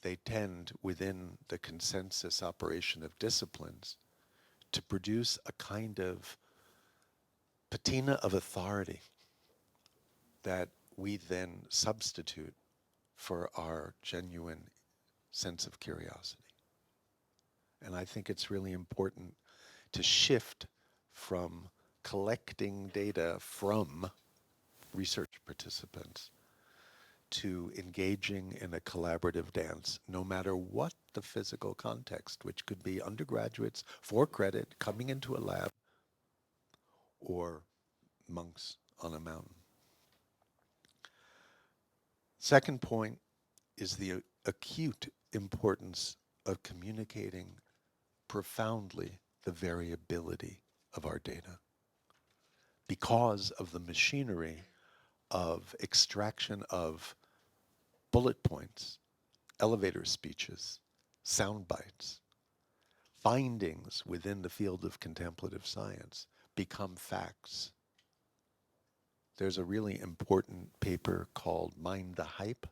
they tend, within the consensus operation of disciplines, to produce a kind of patina of authority that we then substitute for our genuine sense of curiosity. And I think it's really important to shift from collecting data from research participants to engaging in a collaborative dance, no matter what the physical context, which could be undergraduates for credit coming into a lab or monks on a mountain. Second point is the acute importance of communicating profoundly the variability of our data because of the machinery of extraction of bullet points, elevator speeches, sound bites, findings within the field of contemplative science become facts. There's a really important paper called Mind the Hype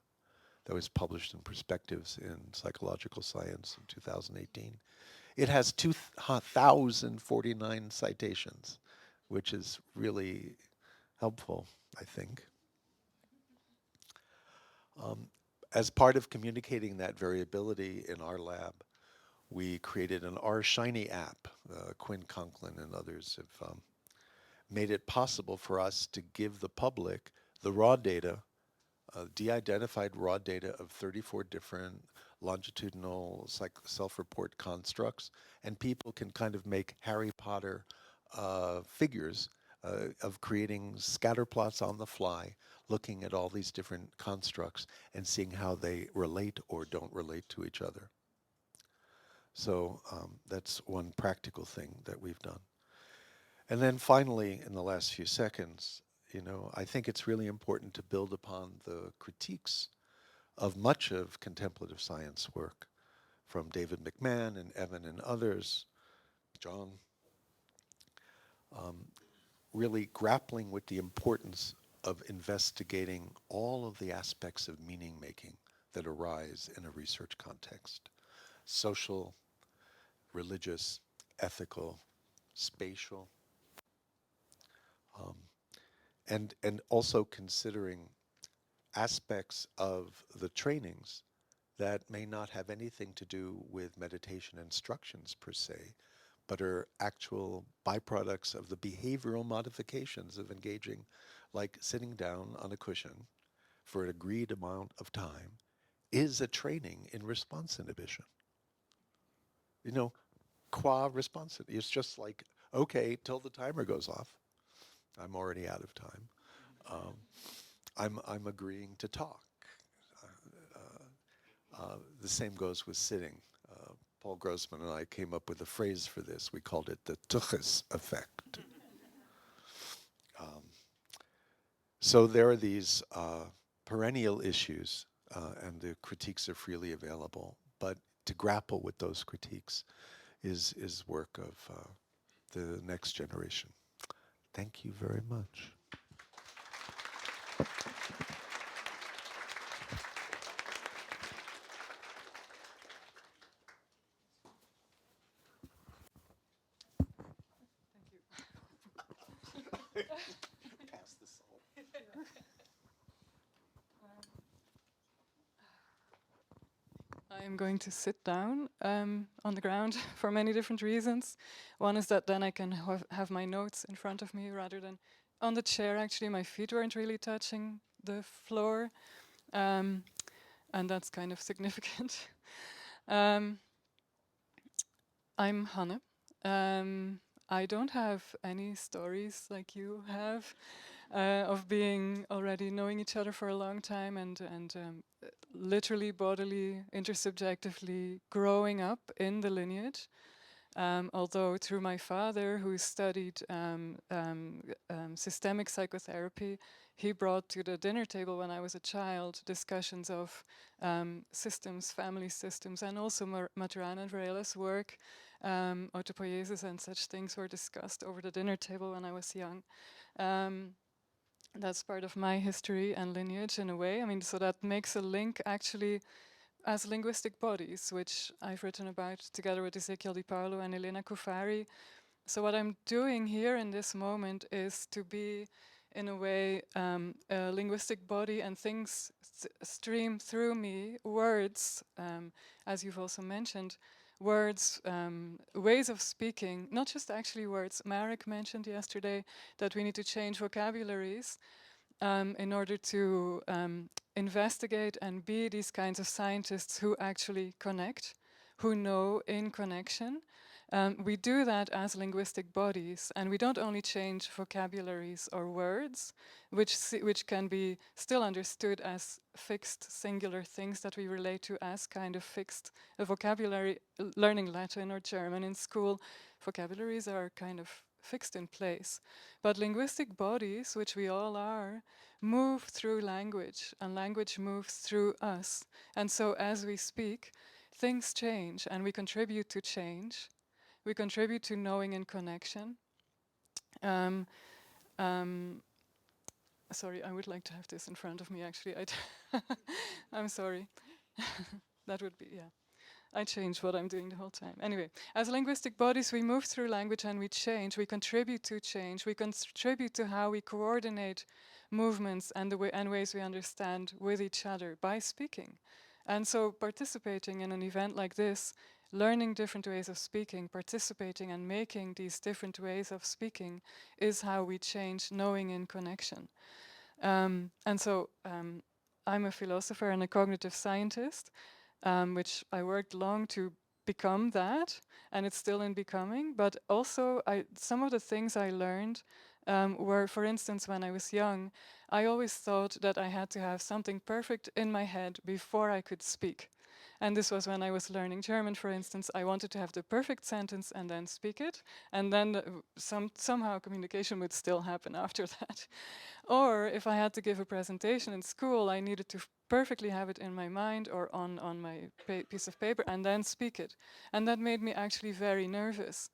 that was published in Perspectives in Psychological Science in 2018. It has 2,049 citations, which is really helpful, I think. As part of communicating that variability in our lab, we created an R Shiny app. Quinn Conklin and others have made it possible for us to give the public the raw data, de-identified raw data of 34 different longitudinal self-report constructs, and people can kind of make Harry Potter figures of creating scatter plots on the fly, looking at all these different constructs and seeing how they relate or don't relate to each other. So that's one practical thing that we've done. And then finally, in the last few seconds, I think it's really important to build upon the critiques of much of contemplative science work from David McMahon and Evan and others, John, really grappling with the importance of investigating all of the aspects of meaning making that arise in a research context: social, religious, ethical, spatial, and also considering aspects of the trainings that may not have anything to do with meditation instructions per se, but are actual byproducts of the behavioral modifications of engaging, like sitting down on a cushion for an agreed amount of time, is a training in response inhibition. Qua response, it's just like, okay, till the timer goes off. I'm already out of time. I'm agreeing to talk. The same goes with sitting. Paul Grossman and I came up with a phrase for this. We called it the Tuchis effect. So there are these perennial issues, and the critiques are freely available. But to grapple with those critiques is work of the next generation. Thank you very much. Pass the salt. I'm going to sit down on the ground for many different reasons. One is that then I can have my notes in front of me rather than on the chair. Actually, my feet weren't really touching the floor, and that's kind of significant. I'm Hanne. I don't have any stories like you have of being already knowing each other for a long time and literally, bodily, intersubjectively growing up in the lineage. Although through my father, who studied systemic psychotherapy, he brought to the dinner table when I was a child discussions of systems, family systems, and also Maturana and Varela's work. Autopoiesis and such things were discussed over the dinner table when I was young. That's part of my history and lineage in a way. I mean, so that makes a link actually as linguistic bodies, which I've written about together with Ezequiel Di Paolo and Elena Cuffari. So what I'm doing here in this moment is to be, in a way, a linguistic body, and things stream through me, words, as you've also mentioned, words, ways of speaking, not just actually words. Marieke mentioned yesterday that we need to change vocabularies. in order to investigate and be these kinds of scientists who actually connect, who know in connection. We do that as linguistic bodies, and we don't only change vocabularies or words, which can be still understood as fixed singular things that we relate to as kind of fixed vocabulary. Learning Latin or German in school, vocabularies are kind of fixed in place. But linguistic bodies, which we all are, move through language, and language moves through us. And so as we speak, things change, and we contribute to change. We contribute to knowing in connection. Um, sorry, I would like to have this in front of me, actually. I'm sorry. That would be, yeah. I change what I'm doing the whole time. Anyway, as linguistic bodies, we move through language and we change. We contribute to change. We contribute to how we coordinate movements and ways we understand with each other by speaking. And so participating in an event like this, learning different ways of speaking, participating and making these different ways of speaking is how we change knowing in connection. And so I'm a philosopher and a cognitive scientist, which I worked long to become that, and it's still in becoming. But also, some of the things I learned were, for instance, when I was young, I always thought that I had to have something perfect in my head before I could speak. And this was when I was learning German, for instance. I wanted to have the perfect sentence and then speak it, and then somehow communication would still happen after that. Or if I had to give a presentation in school, I needed to perfectly have it in my mind or on my piece of paper and then speak it. And that made me actually very nervous.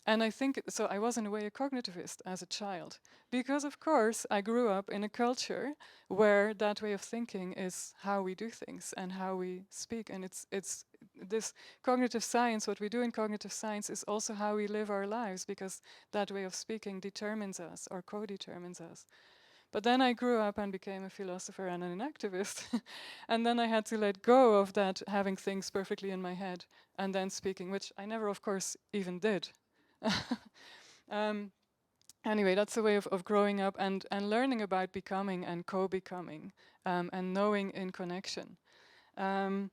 And I think, so I was in a way a cognitivist as a child, because of course I grew up in a culture where that way of thinking is how we do things and how we speak. And it's this cognitive science, what we do in cognitive science is also how we live our lives, because that way of speaking determines us or co-determines us. But then I grew up and became a philosopher and an activist. And then I had to let go of that, having things perfectly in my head and then speaking, which I never, of course, even did. Anyway, that's a way of growing up and learning about becoming and co-becoming and knowing in connection. And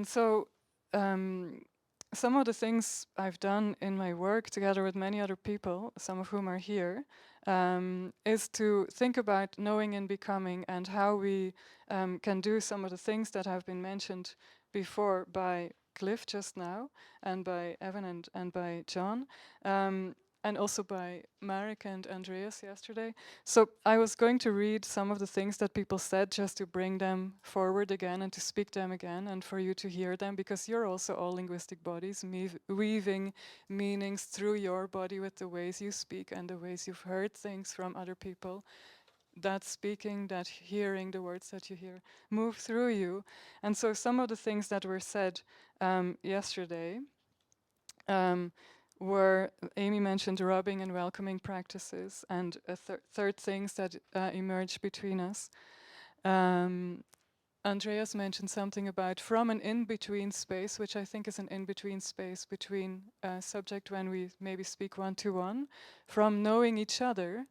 so some of the things I've done in my work together with many other people, some of whom are here, is to think about knowing and becoming and how we can do some of the things that have been mentioned before by Cliff just now, and by Evan and by John, and also by Marieke and Andreas yesterday. So I was going to read some of the things that people said just to bring them forward again and to speak them again and for you to hear them, because you're also all linguistic bodies, weaving meanings through your body with the ways you speak and the ways you've heard things from other people. That speaking, that hearing, the words that you hear move through you. And so some of the things that were said yesterday were, Amy mentioned rubbing and welcoming practices, and third things that emerged between us. Andreas mentioned something about from an in-between space, which I think is an in-between space between subject when we maybe speak one-to-one, from knowing each other,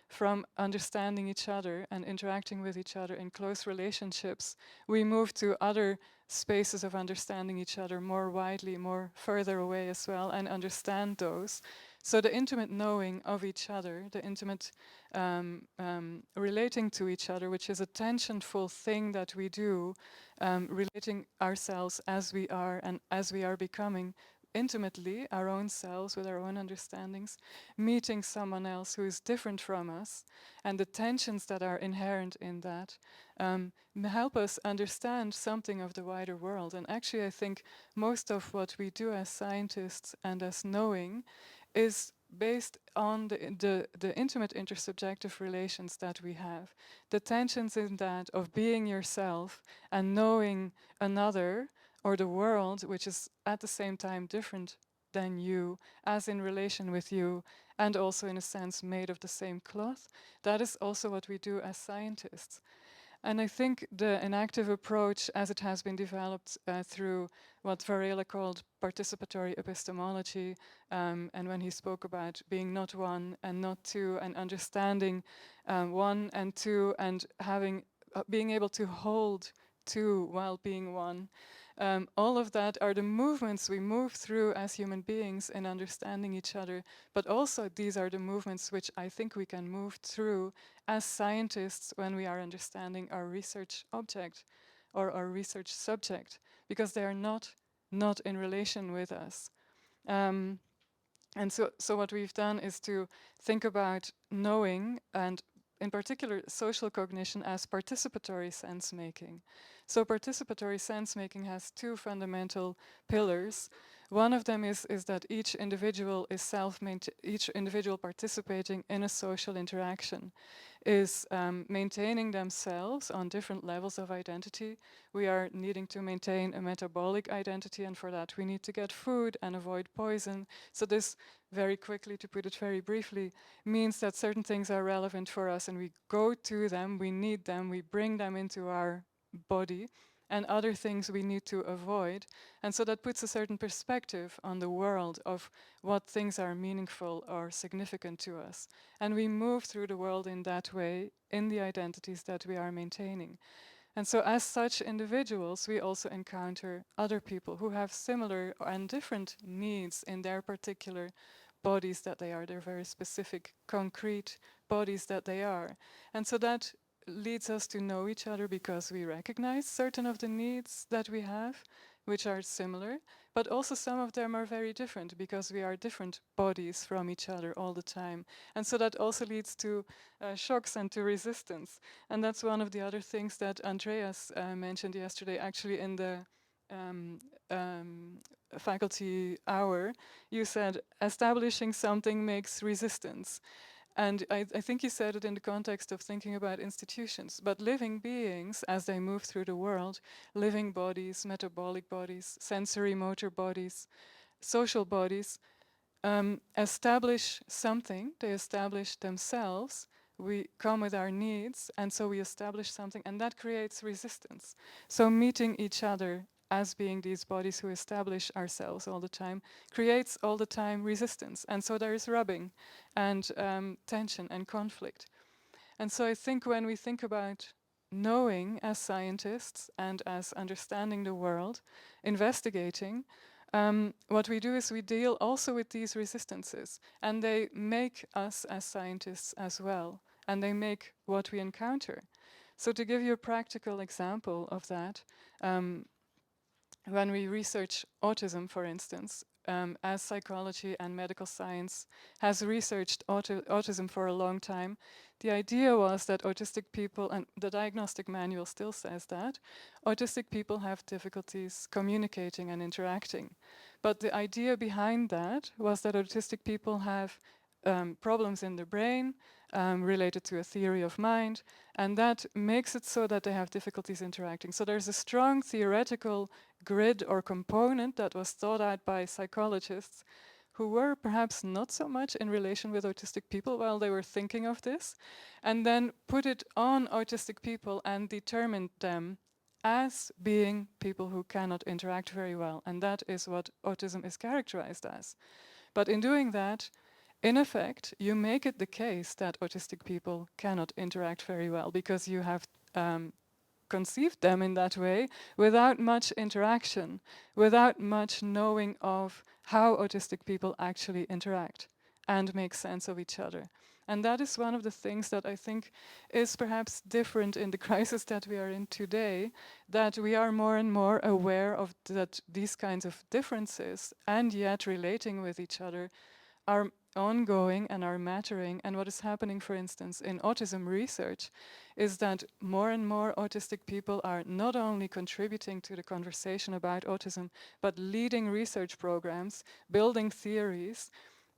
from understanding each other and interacting with each other in close relationships, we move to other spaces of understanding each other more widely, more further away as well, and understand those. So the intimate knowing of each other, the intimate relating to each other, which is a tensionful thing that we do, relating ourselves as we are and as we are becoming intimately our own selves with our own understandings, meeting someone else who is different from us, and the tensions that are inherent in that help us understand something of the wider world. And actually I think most of what we do as scientists and as knowing is based on the intimate intersubjective relations that we have. The tensions in that of being yourself and knowing another or the world, which is at the same time different than you, as in relation with you, and also in a sense made of the same cloth. That is also what we do as scientists. And I think the enactive approach, as it has been developed through what Varela called participatory epistemology, and when he spoke about being not one and not two, and understanding one and two, and having being able to hold two while being one. All of that are the movements we move through as human beings in understanding each other, but also these are the movements which I think we can move through as scientists when we are understanding our research object or our research subject, because they are not in relation with us. And so what we've done is to think about knowing, and in particular social cognition, as participatory sense making. So participatory sense making has two fundamental pillars. One of them is that each individual is each individual participating in a social interaction is maintaining themselves on different levels of identity. We are needing to maintain a metabolic identity, and for that we need to get food and avoid poison. So this, very quickly, to put it very briefly, means that certain things are relevant for us and we go to them, we need them, we bring them into our body, and other things we need to avoid. And so that puts a certain perspective on the world of what things are meaningful or significant to us. And we move through the world in that way, in the identities that we are maintaining. And so as such individuals, we also encounter other people who have similar and different needs in their particular bodies that they are, their very specific, concrete bodies that they are. And so that leads us to know each other because we recognize certain of the needs that we have, which are similar, but also some of them are very different because we are different bodies from each other all the time. And so that also leads to shocks and to resistance. And that's one of the other things that Andreas mentioned yesterday, actually in the faculty hour. You said establishing something makes resistance. And I think you said it in the context of thinking about institutions, but living beings, as they move through the world, living bodies, metabolic bodies, sensory motor bodies, social bodies, establish something. They establish themselves. We come with our needs, and so we establish something, and that creates resistance. So meeting each other as being these bodies who establish ourselves all the time creates all the time resistance. And so there is rubbing and tension and conflict. And so I think when we think about knowing as scientists and as understanding the world, investigating, what we do is we deal also with these resistances, and they make us as scientists as well, and they make what we encounter. So to give you a practical example of that, when we research autism, for instance, as psychology and medical science has researched autism for a long time, the idea was that autistic people, and the diagnostic manual still says that, autistic people have difficulties communicating and interacting. But the idea behind that was that autistic people have problems in the brain related to a theory of mind, and that makes it so that they have difficulties interacting. So there's a strong theoretical grid or component that was thought out by psychologists who were perhaps not so much in relation with autistic people while they were thinking of this, and then put it on autistic people and determined them as being people who cannot interact very well. And that is what autism is characterized as. But in doing that, in effect, you make it the case that autistic people cannot interact very well because you have conceived them in that way without much interaction, without much knowing of how autistic people actually interact and make sense of each other. And that is one of the things that I think is perhaps different in the crisis that we are in today, that we are more and more aware of that these kinds of differences and yet relating with each other are ongoing and are mattering. And what is happening, for instance, in autism research is that more and more autistic people are not only contributing to the conversation about autism, but leading research programs, building theories,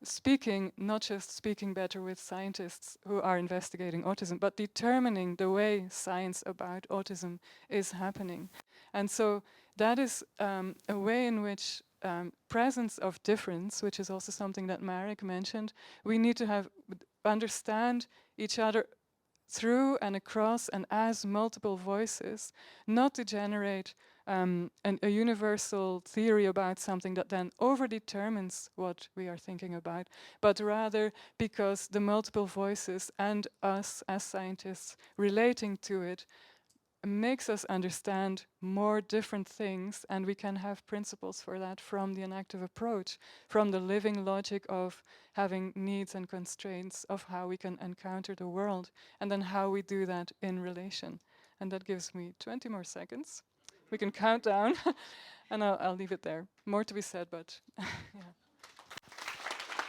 speaking, not just speaking better with scientists who are investigating autism, but determining the way science about autism is happening. And so that is a way in which presence of difference, which is also something that Marieke mentioned, we need to understand each other through and across and as multiple voices, not to generate a universal theory about something that then overdetermines what we are thinking about, but rather because the multiple voices and us as scientists relating to it makes us understand more different things, and we can have principles for that from the enactive approach, from the living logic of having needs and constraints of how we can encounter the world, and then how we do that in relation. And that gives me 20 more seconds. We can count down, and I'll leave it there. More to be said, but yeah.